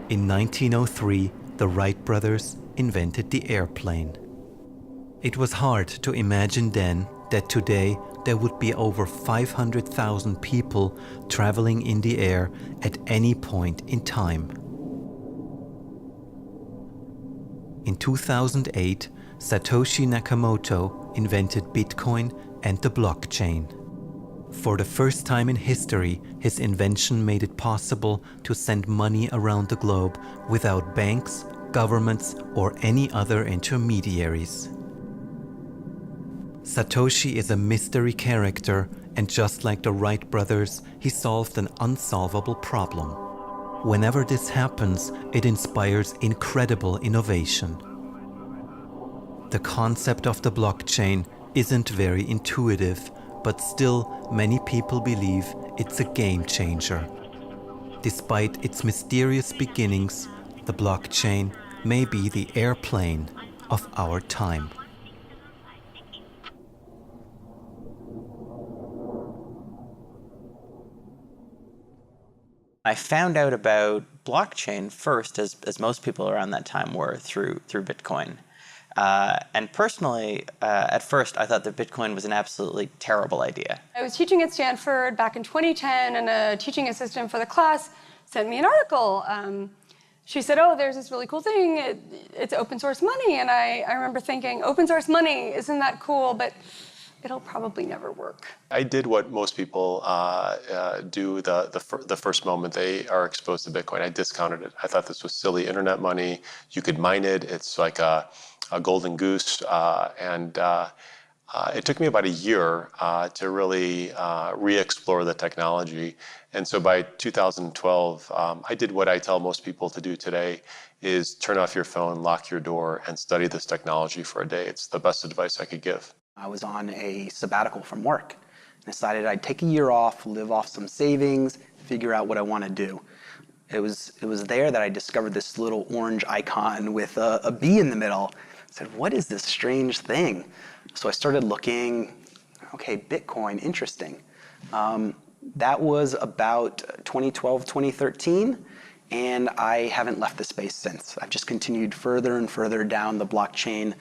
In 1903, the Wright brothers invented the airplane. It was hard to imagine then that today there would be over 500,000 people traveling in the air at any point in time. In 2008, Satoshi Nakamoto invented Bitcoin and the blockchain. For the first time in history, his invention made it possible to send money around the globe without banks, governments, or any other intermediaries. Satoshi is a mystery character, and just like the Wright brothers, he solved an unsolvable problem. Whenever this happens, it inspires incredible innovation. The concept of the blockchain isn't very intuitive, but still many people believe it's a game changer. Despite its mysterious beginnings, the blockchain may be the airplane of our time. I found out about blockchain first, as most people around that time were, through Bitcoin. And personally, at first, I thought that Bitcoin was an absolutely terrible idea. I was teaching at Stanford back in 2010, and a teaching assistant for the class sent me an article. She said, oh, there's this really cool thing. It's open source money. And I remember thinking, open source money, isn't that cool? But it'll probably never work. I did what most people do the first moment they are exposed to Bitcoin. I discounted it. I thought this was silly internet money. You could mine it. It's like a golden goose. And it took me about a year to really re-explore the technology. And so by 2012, I did what I tell most people to do today, is turn off your phone, lock your door, and study this technology for a day. It's the best advice I could give. I was on a sabbatical from work and decided I'd take a year off, live off some savings, figure out what I want to do. It was there that I discovered this little orange icon with a bee in the middle. I said, what is this strange thing? So I started looking, okay, Bitcoin, interesting. That was about 2012, 2013. And I haven't left the space since. I've just continued further and further down the blockchain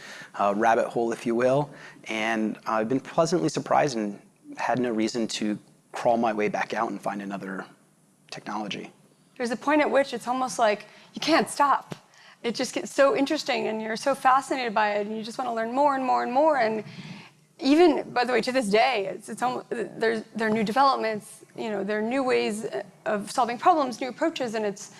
rabbit hole, if you will. And I've been pleasantly surprised and had no reason to crawl my way back out and find another technology. There's a point at which it's almost like you can't stop. It just gets so interesting, and you're so fascinated by it, and you just want to learn more and more and more. And even, by the way, to this day, it's almost, there are new developments. There are new ways of solving problems, new approaches, and it's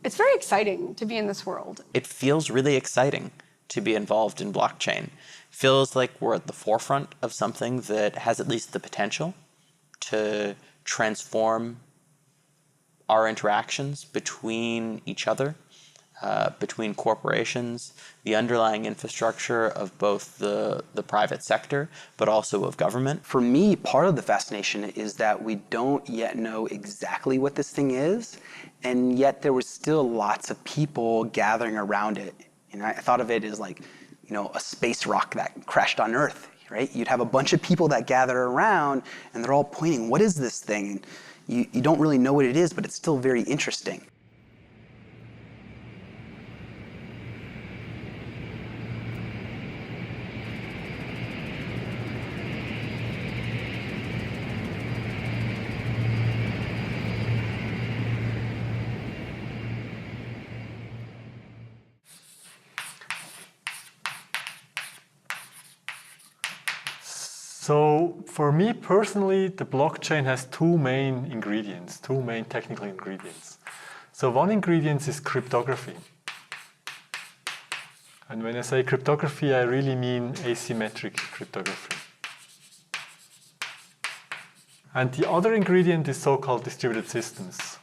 very exciting to be in this world. It feels really exciting to be involved in blockchain. Feels like we're at the forefront of something that has at least the potential to transform our interactions between each other, between corporations, the underlying infrastructure of both the private sector, but also of government. For me, part of the fascination is that we don't yet know exactly what this thing is, and yet there was still lots of people gathering around it. And I thought of it as like, a space rock that crashed on Earth, right? You'd have a bunch of people that gather around, and they're all pointing, what is this thing? And you don't really know what it is, but it's still very interesting. So for me personally, the blockchain has two main technical ingredients. So one ingredient is cryptography. And when I say cryptography, I really mean asymmetric cryptography. And the other ingredient is so-called distributed systems.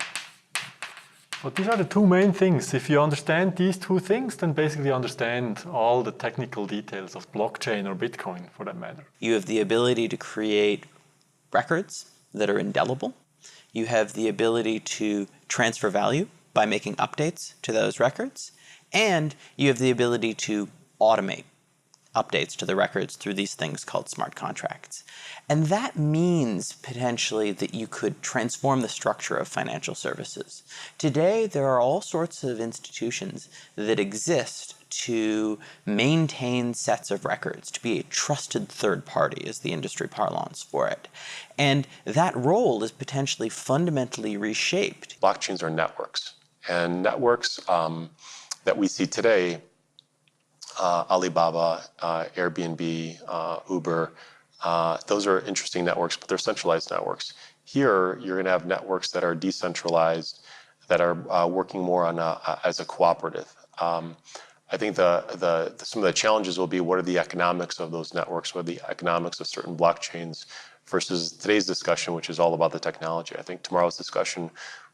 But these are the two main things. If you understand these two things, then basically you understand all the technical details of blockchain or Bitcoin, for that matter. You have the ability to create records that are indelible. You have the ability to transfer value by making updates to those records. And you have the ability to automate updates to the records through these things called smart contracts. And that means potentially that you could transform the structure of financial services. Today, there are all sorts of institutions that exist to maintain sets of records, to be a trusted third party is the industry parlance for it. And that role is potentially fundamentally reshaped. Blockchains are networks. And networks that we see today, Alibaba, Airbnb, Uber, those are interesting networks, but they're centralized networks. Here, you're going to have networks that are decentralized, that are working more on as a cooperative. I think some of the challenges will be what are the economics of those networks, what are the economics of certain blockchains versus today's discussion, which is all about the technology. I think tomorrow's discussion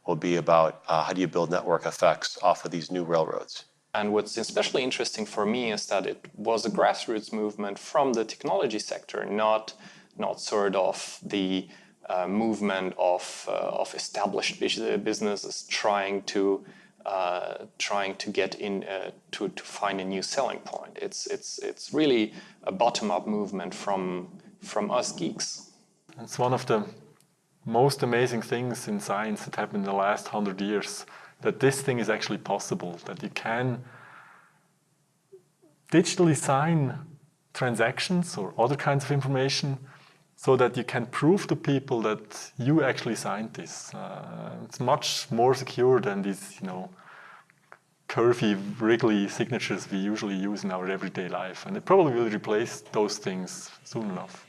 will be about how do you build network effects off of these new railroads. And what's especially interesting for me is that it was a grassroots movement from the technology sector, not sort of the movement of established businesses trying to get in to find a new selling point. It's really a bottom-up movement from us geeks. It's one of the most amazing things in science that happened in the last 100 years, that this thing is actually possible, that you can digitally sign transactions or other kinds of information so that you can prove to people that you actually signed this. It's much more secure than these, curvy, wriggly signatures we usually use in our everyday life. And it probably will replace those things soon enough.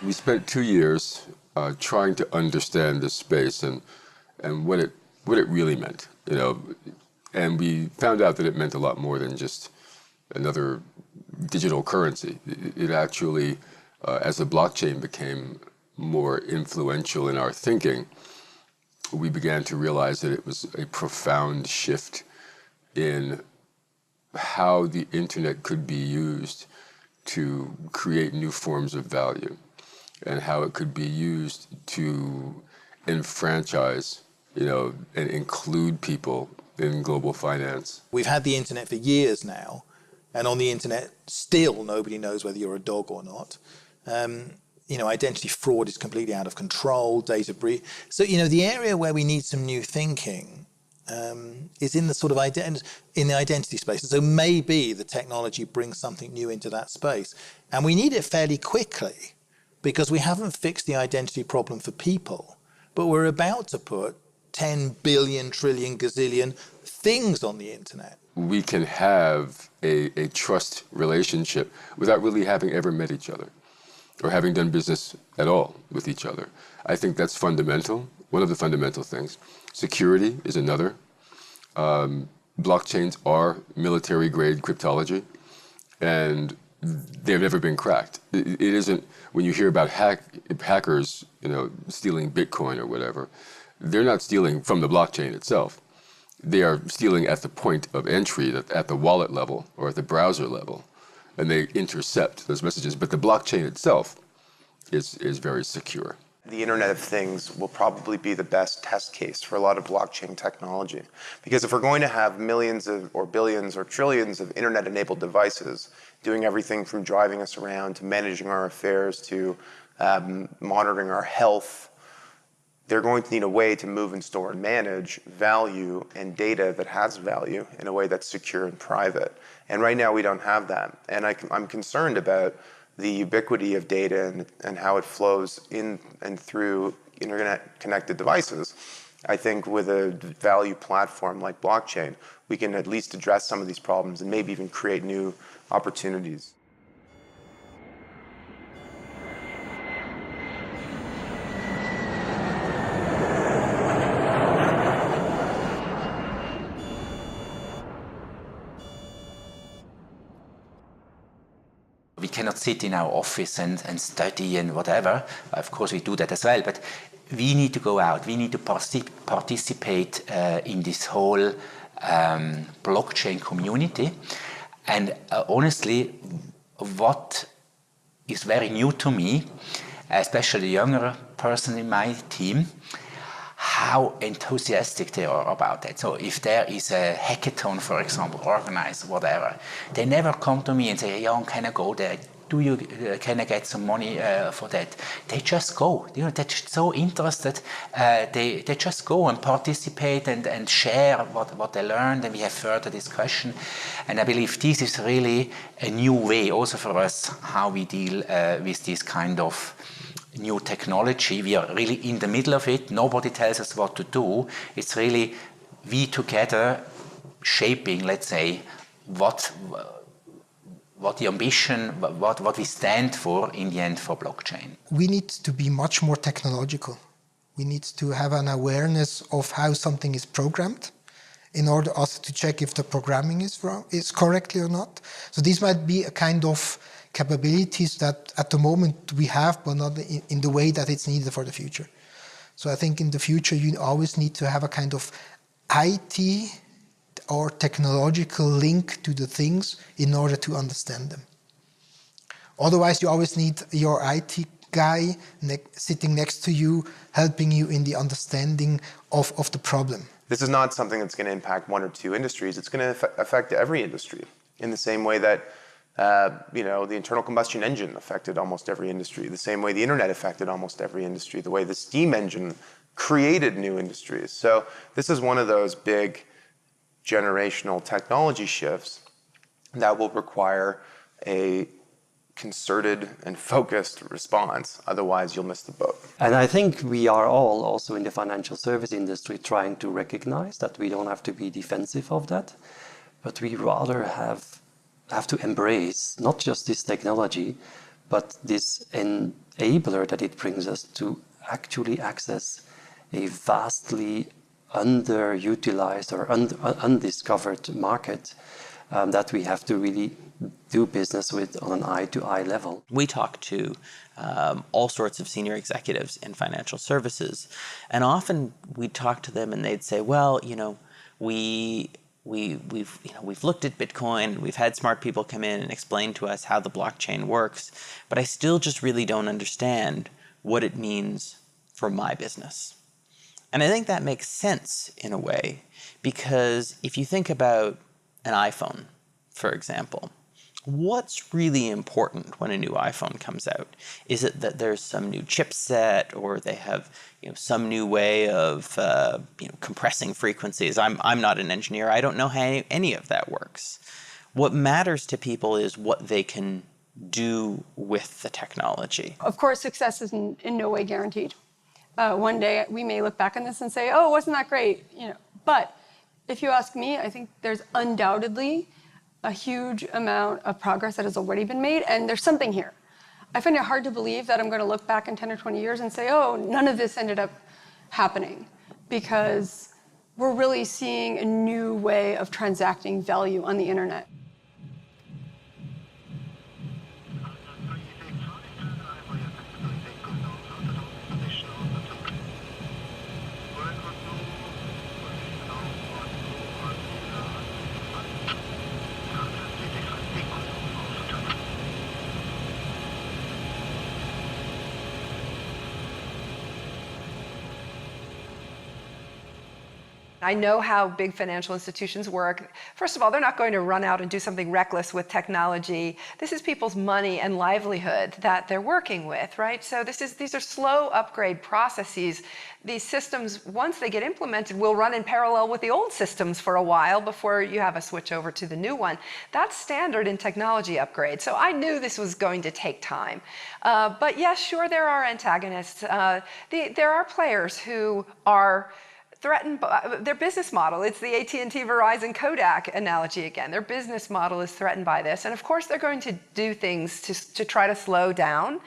We spent 2 years trying to understand this space and what it really meant, and we found out that it meant a lot more than just another digital currency. It actually, as the blockchain became more influential in our thinking, we began to realize that it was a profound shift in how the internet could be used to create new forms of value, and how it could be used to enfranchise, and include people in global finance. We've had the internet for years now, and on the internet, still nobody knows whether you're a dog or not. Identity fraud is completely out of control, data breach. So, the area where we need some new thinking is in the sort of in the identity space. And so maybe the technology brings something new into that space. And we need it fairly quickly, because we haven't fixed the identity problem for people, but we're about to put 10 billion, trillion, gazillion things on the internet. We can have a trust relationship without really having ever met each other or having done business at all with each other. I think that's fundamental, one of the fundamental things. Security is another. Blockchains are military-grade cryptology, and they've never been cracked. It isn't, when you hear about hackers, stealing Bitcoin or whatever, they're not stealing from the blockchain itself. They are stealing at the point of entry, at the wallet level or at the browser level, and they intercept those messages. But the blockchain itself is very secure. The Internet of Things will probably be the best test case for a lot of blockchain technology. Because if we're going to have millions or billions or trillions of internet-enabled devices doing everything from driving us around to managing our affairs to monitoring our health, they're going to need a way to move and store and manage value and data that has value in a way that's secure and private. And right now we don't have that. And I'm concerned about the ubiquity of data and how it flows in and through internet-connected devices. I think with a value platform like blockchain, we can at least address some of these problems and maybe even create new opportunities. cannot sit in our office and study and whatever. Of course, we do that as well, but we need to go out. We need to participate in this whole blockchain community. And honestly, what is very new to me, especially the younger person in my team, how enthusiastic they are about that. So if there is a hackathon, for example, organized, whatever, they never come to me and say, Jan, can I go there? Can I get some money for that? They just go. They're just so interested. They just go and participate and share what they learned, and we have further discussion. And I believe this is really a new way also for us how we deal with this kind of new technology. We are really in the middle of it. Nobody tells us what to do. It's really we together shaping, let's say, what the ambition, what we stand for in the end for blockchain. We need to be much more technological. We need to have an awareness of how something is programmed in order also to check if the programming is correctly or not. So these might be a kind of capabilities that at the moment we have, but not in the way that it's needed for the future. So I think in the future you always need to have a kind of IT or technological link to the things in order to understand them. Otherwise you always need your IT guy sitting next to you, helping you in the understanding of the problem. This is not something that's going to impact one or two industries. It's going to affect every industry in the same way that the internal combustion engine affected almost every industry, the same way the internet affected almost every industry, the way the steam engine created new industries. So this is one of those big generational technology shifts that will require a concerted and focused response. Otherwise, you'll miss the boat. And I think we are all also in the financial service industry trying to recognize that we don't have to be defensive of that, but we rather have to embrace not just this technology, but this enabler that it brings us to actually access a vastly underutilized or undiscovered market that we have to really do business with on an eye-to-eye level. We talk to all sorts of senior executives in financial services, and often we talk to them and they'd say, well, we've looked at Bitcoin, we've had smart people come in and explain to us how the blockchain works, but I still just really don't understand what it means for my business. And I think that makes sense in a way, because if you think about an iPhone, for example, what's really important when a new iPhone comes out? Is it that there's some new chipset, or they have some new way of compressing frequencies? I'm not an engineer. I don't know how any of that works. What matters to people is what they can do with the technology. Of course, success is in no way guaranteed. One day we may look back on this and say, oh, wasn't that great? But if you ask me, I think there's undoubtedly a huge amount of progress that has already been made, and there's something here. I find it hard to believe that I'm going to look back in 10 or 20 years and say, oh, none of this ended up happening, because we're really seeing a new way of transacting value on the internet. I know how big financial institutions work. First of all, they're not going to run out and do something reckless with technology. This is people's money and livelihood that they're working with, right? So these are slow upgrade processes. These systems, once they get implemented, will run in parallel with the old systems for a while before you have a switch over to the new one. That's standard in technology upgrades. So I knew this was going to take time. But yes, sure, there are antagonists. There are players who are threatened by their business model. It's the AT&T, Verizon, Kodak analogy again. Their business model is threatened by this. And of course, they're going to do things to try to slow down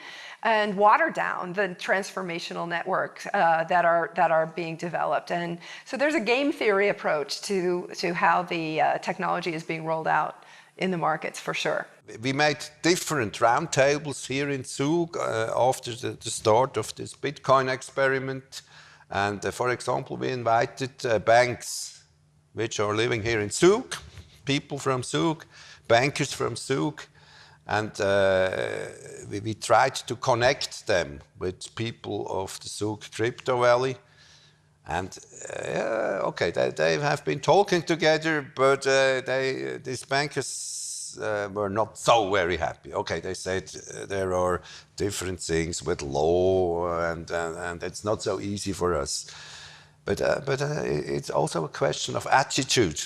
and water down the transformational networks that are being developed. And so there's a game theory approach to how the technology is being rolled out in the markets, for sure. we made different roundtables here in Zug after the start of this Bitcoin experiment. And for example, we invited banks which are living here in Zug, people from Zug, bankers from Zug, and we tried to connect them with people of the Zug crypto valley. And okay, they have been talking together, but these bankers were not so very happy. Okay, they said there are different things with law, and it's not so easy for us. But it's also a question of attitude.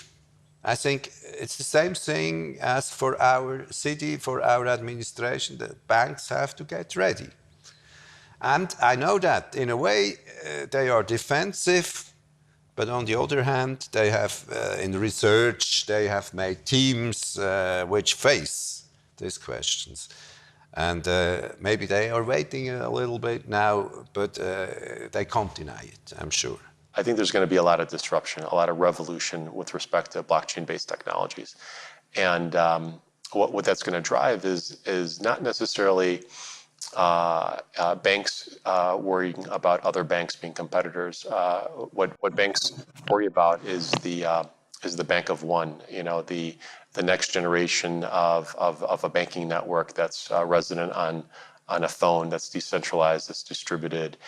I think it's the same thing as for our city, for our administration. The banks have to get ready. And I know that in a way they are defensive, but on the other hand, they have, in research, they have made teams which face these questions. And maybe they are waiting a little bit now, but they can't deny it, I'm sure. I think there's going to be a lot of disruption, a lot of revolution with respect to blockchain-based technologies. And what that's going to drive is not necessarily banks worrying about other banks being competitors. What banks worry about is the bank of one. You know, the next generation of a banking network that's resident on a phone, that's decentralized, that's distributed,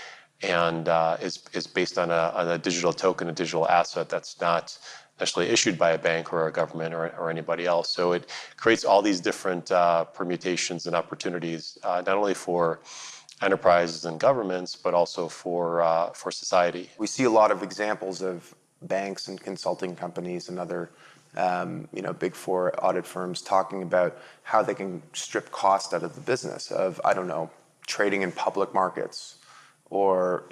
and is based on a digital token, a digital asset that's not necessarily issued by a bank or a government or anybody else. So it creates all these different permutations and opportunities, not only for enterprises and governments, but also for society. We see a lot of examples of banks and consulting companies and other big four audit firms talking about how they can strip cost out of the business of, I don't know, trading in public markets or,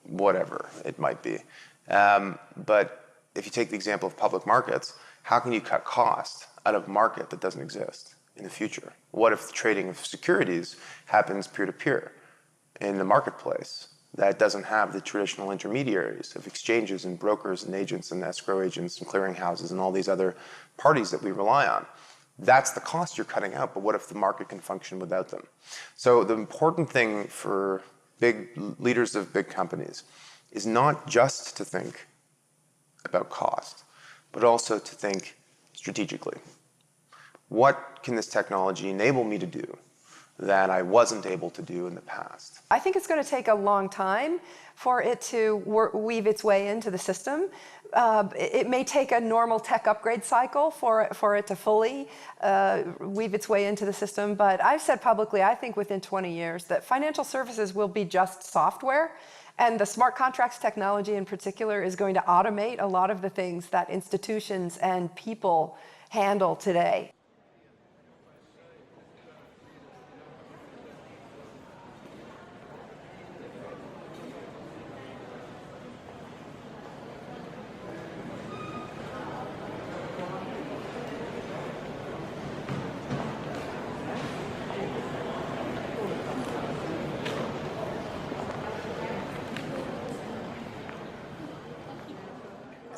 whatever it might be. But if you take the example of public markets, how can you cut cost out of a market that doesn't exist in the future? What if the trading of securities happens peer-to-peer in the marketplace that doesn't have the traditional intermediaries of exchanges and brokers and agents and escrow agents and clearinghouses and all these other parties that we rely on? That's the cost you're cutting out, but what if the market can function without them? So the important thing for big leaders of big companies is not just to think about cost, but also to think strategically. What can this technology enable me to do that I wasn't able to do in the past? I think it's going to take a long time for it to weave its way into the system. It may take a normal tech upgrade cycle for it to fully weave its way into the system, but I've said publicly, I think within 20 years, that financial services will be just software. And the smart contracts technology in particular is going to automate a lot of the things that institutions and people handle today.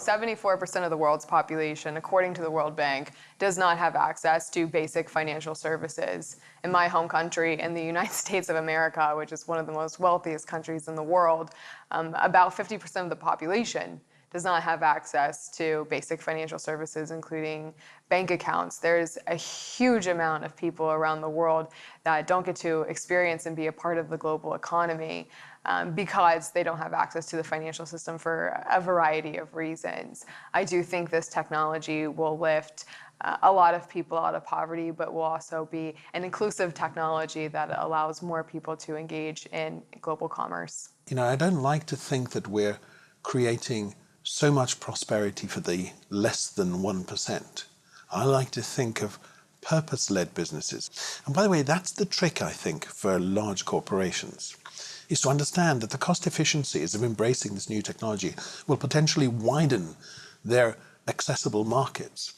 74% of the world's population, according to the World Bank, does not have access to basic financial services. In my home country, in the United States of America, which is one of the most wealthiest countries in the world, about 50% of the population does not have access to basic financial services, including bank accounts. There's a huge amount of people around the world that don't get to experience and be a part of the global economy because they don't have access to the financial system for a variety of reasons. I do think this technology will lift a lot of people out of poverty, but will also be an inclusive technology that allows more people to engage in global commerce. You know, I don't like to think that we're creating so much prosperity for the less than 1%. I like to think of purpose-led businesses. And by the way, that's the trick, I think, for large corporations, is to understand that the cost efficiencies of embracing this new technology will potentially widen their accessible markets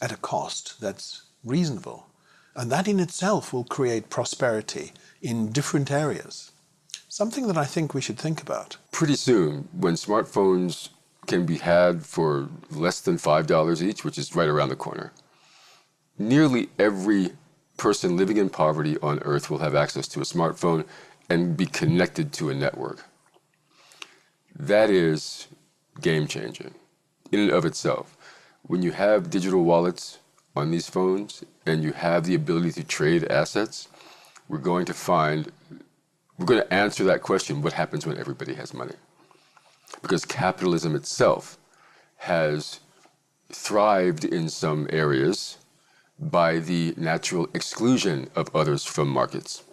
at a cost that's reasonable. And that in itself will create prosperity in different areas. Something that I think we should think about. Pretty soon, when smartphones can be had for less than $5 each, which is right around the corner, nearly every person living in poverty on Earth will have access to a smartphone and be connected to a network. That is game-changing in and of itself. When you have digital wallets on these phones and you have the ability to trade assets, we're going to answer that question, what happens when everybody has money? Because capitalism itself has thrived in some areas by the natural exclusion of others from markets.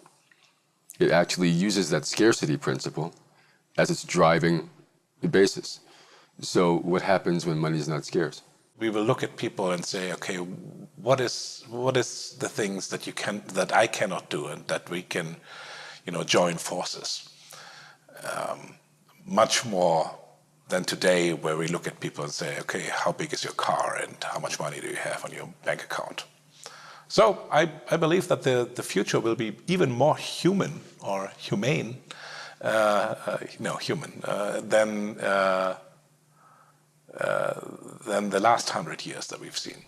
It actually uses that scarcity principle as its driving basis. So what happens when money is not scarce? We will look at people and say, okay, what is the things that I cannot do and that we can, join forces? Much more than today, where we look at people and say, okay, how big is your car and how much money do you have on your bank account? So I believe that the future will be even more human or humane, human, than the last 100 years that we've seen.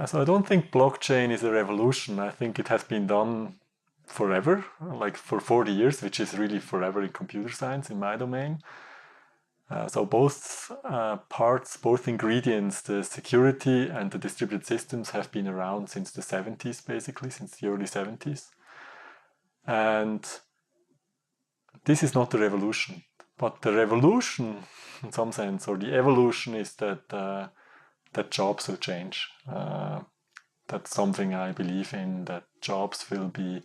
So I don't think blockchain is a revolution. I think it has been done forever, like for 40 years, which is really forever in computer science in my domain. So both parts, both ingredients, the security and the distributed systems have been around since the 70s, basically, since the early 70s. And this is not a revolution. But the revolution, in some sense, or the evolution is that that jobs will change. That's something I believe in, that jobs will be,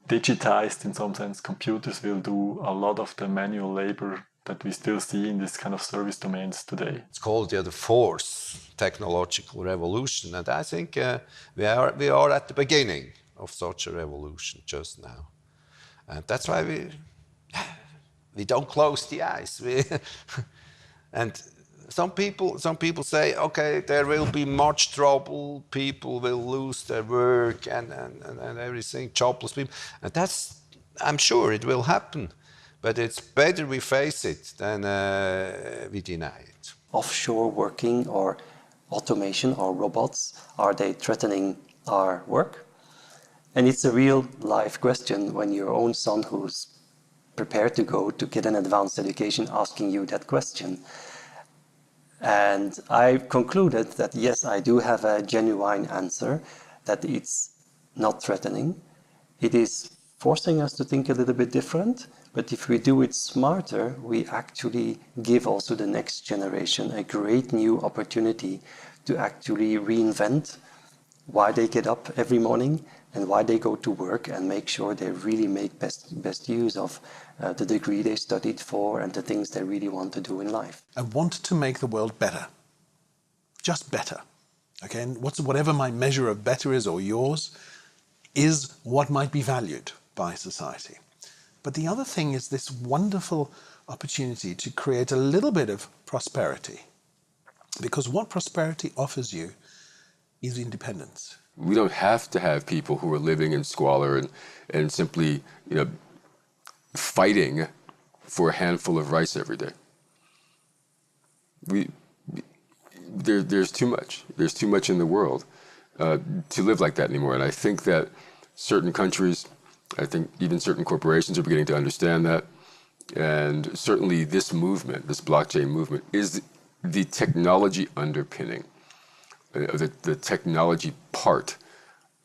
digitized in some sense. Computers will do a lot of the manual labor that we still see in this kind of service domains today. It's called the fourth technological revolution, and I think we are at the beginning of such a revolution just now, and that's why we don't close the eyes. And some people say, okay, there will be much trouble, people will lose their work and everything, jobless people, and I'm sure it will happen. But it's better we face it than we deny it. Offshore working or automation or robots, are they threatening our work? And it's a real life question when your own son, who's prepared to go to get an advanced education, asking you that question. And I concluded that yes, I do have a genuine answer, that it's not threatening. It is forcing us to think a little bit different, but if we do it smarter, we actually give also the next generation a great new opportunity to actually reinvent why they get up every morning and why they go to work, and make sure they really make best use of the degree they studied for and the things they really want to do in life. I want to make the world better, just better. Okay, and whatever my measure of better is, or yours, is what might be valued by society. But the other thing is this wonderful opportunity to create a little bit of prosperity, because what prosperity offers you is independence. We don't have to have people who are living in squalor and simply, fighting for a handful of rice every day. There's too much. There's too much in the world to live like that anymore. And I think that certain countries, I think even certain corporations are beginning to understand that. And certainly this movement, this blockchain movement, is the technology underpinning, the technology part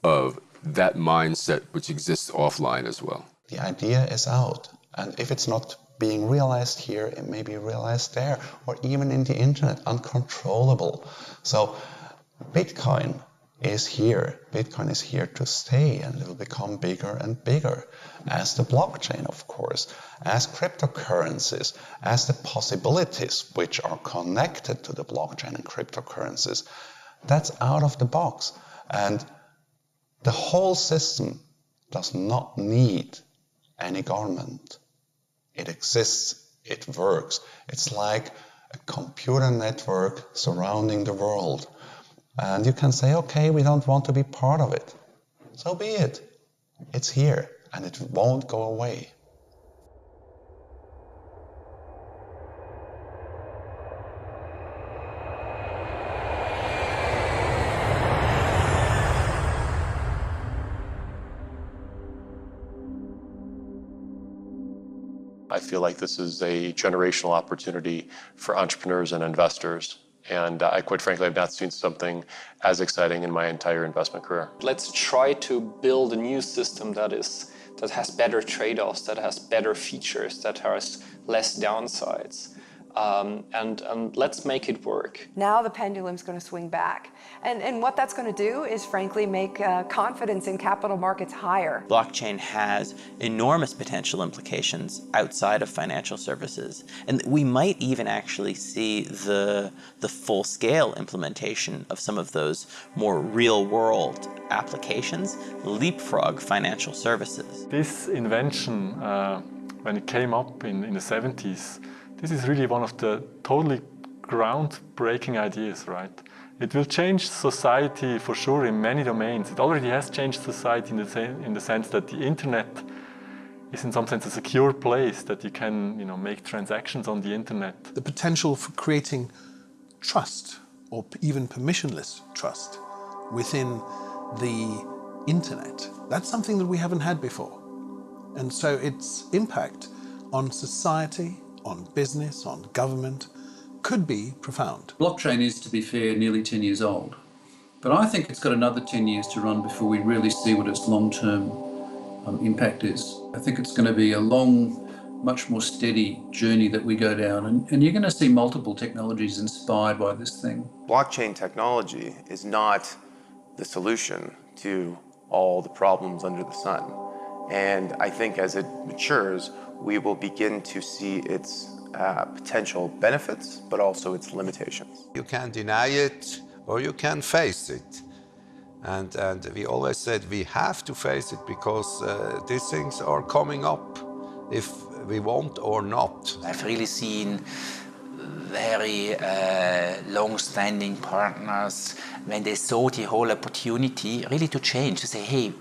of that mindset which exists offline as well. The idea is out, and if it's not being realized here, it may be realized there, or even in the internet, uncontrollable. So Bitcoin is here. Bitcoin is here to stay, and it will become bigger and bigger, as the blockchain, of course, as cryptocurrencies, as the possibilities which are connected to the blockchain and cryptocurrencies. That's out of the box, and the whole system does not need any government. It exists it works. It's like a computer network surrounding the world. And you can say, okay, we don't want to be part of it. So be it. It's here, and it won't go away. I feel like this is a generational opportunity for entrepreneurs and investors. And I quite frankly have not seen something as exciting in my entire investment career. Let's try to build a new system that has better trade-offs, that has better features, that has less downsides. And let's make it work. Now the pendulum's going to swing back. And what that's going to do is, frankly, make confidence in capital markets higher. Blockchain has enormous potential implications outside of financial services. And we might even actually see the full-scale implementation of some of those more real-world applications leapfrog financial services. This invention, when it came up in the 70s, this is really one of the totally groundbreaking ideas, right? It will change society for sure in many domains. It already has changed society in the sense that the internet is in some sense a secure place that you can, make transactions on the internet. The potential for creating trust, or even permissionless trust, within the internet, that's something that we haven't had before. And so its impact on society, on business, on government, could be profound. Blockchain is, to be fair, nearly 10 years old. But I think it's got another 10 years to run before we really see what its long-term impact is. I think it's going to be a long, much more steady journey that we go down. And you're going to see multiple technologies inspired by this thing. Blockchain technology is not the solution to all the problems under the sun. And I think as it matures, we will begin to see its potential benefits, but also its limitations. You can deny it or you can face it. And we always said we have to face it because these things are coming up if we want or not. I've really seen very long-standing partners when they saw the whole opportunity really to change, to say, hey,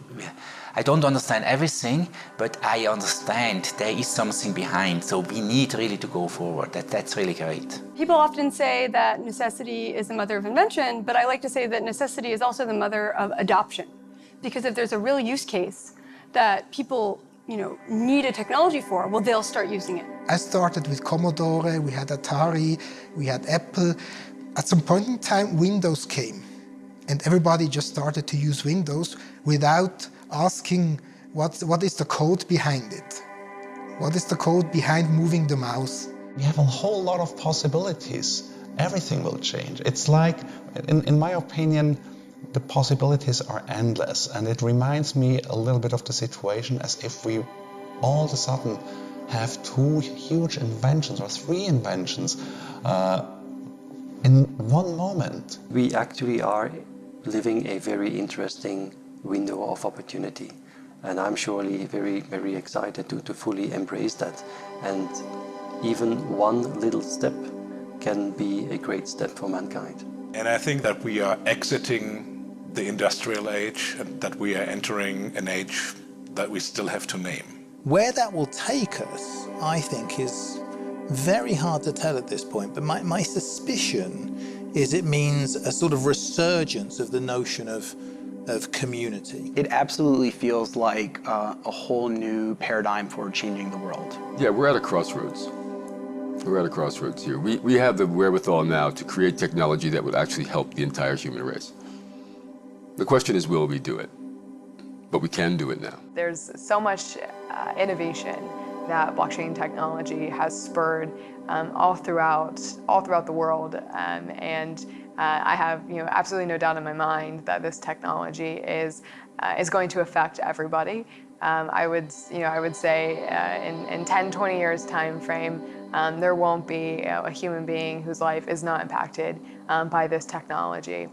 I don't understand everything, but I understand there is something behind, so we need really to go forward. That's really great. People often say that necessity is the mother of invention, but I like to say that necessity is also the mother of adoption. Because if there's a real use case that people need a technology for, well, they'll start using it. I started with Commodore, we had Atari, we had Apple. At some point in time, Windows came, and everybody just started to use Windows without asking what is the code behind it? What is the code behind moving the mouse? We have a whole lot of possibilities. Everything will change. It's like, in my opinion, the possibilities are endless, and it reminds me a little bit of the situation as if we all of a sudden have two huge inventions or three inventions in one moment. We actually are living a very interesting window of opportunity, and I'm surely very, very excited to fully embrace that. And even one little step can be a great step for mankind. And I think that we are exiting the industrial age and that we are entering an age that we still have to name. Where that will take us, I think, is very hard to tell at this point, but my suspicion is it means a sort of resurgence of the notion of community. It absolutely feels like a whole new paradigm for changing the world. Yeah, we're at a crossroads. We're at a crossroads here. We have the wherewithal now to create technology that would actually help the entire human race. The question is, will we do it? But we can do it now. There's so much innovation that blockchain technology has spurred all throughout the world, and I have absolutely no doubt in my mind that this technology is going to affect everybody. I would say in 10, 20 years time frame, there won't be a human being whose life is not impacted by this technology.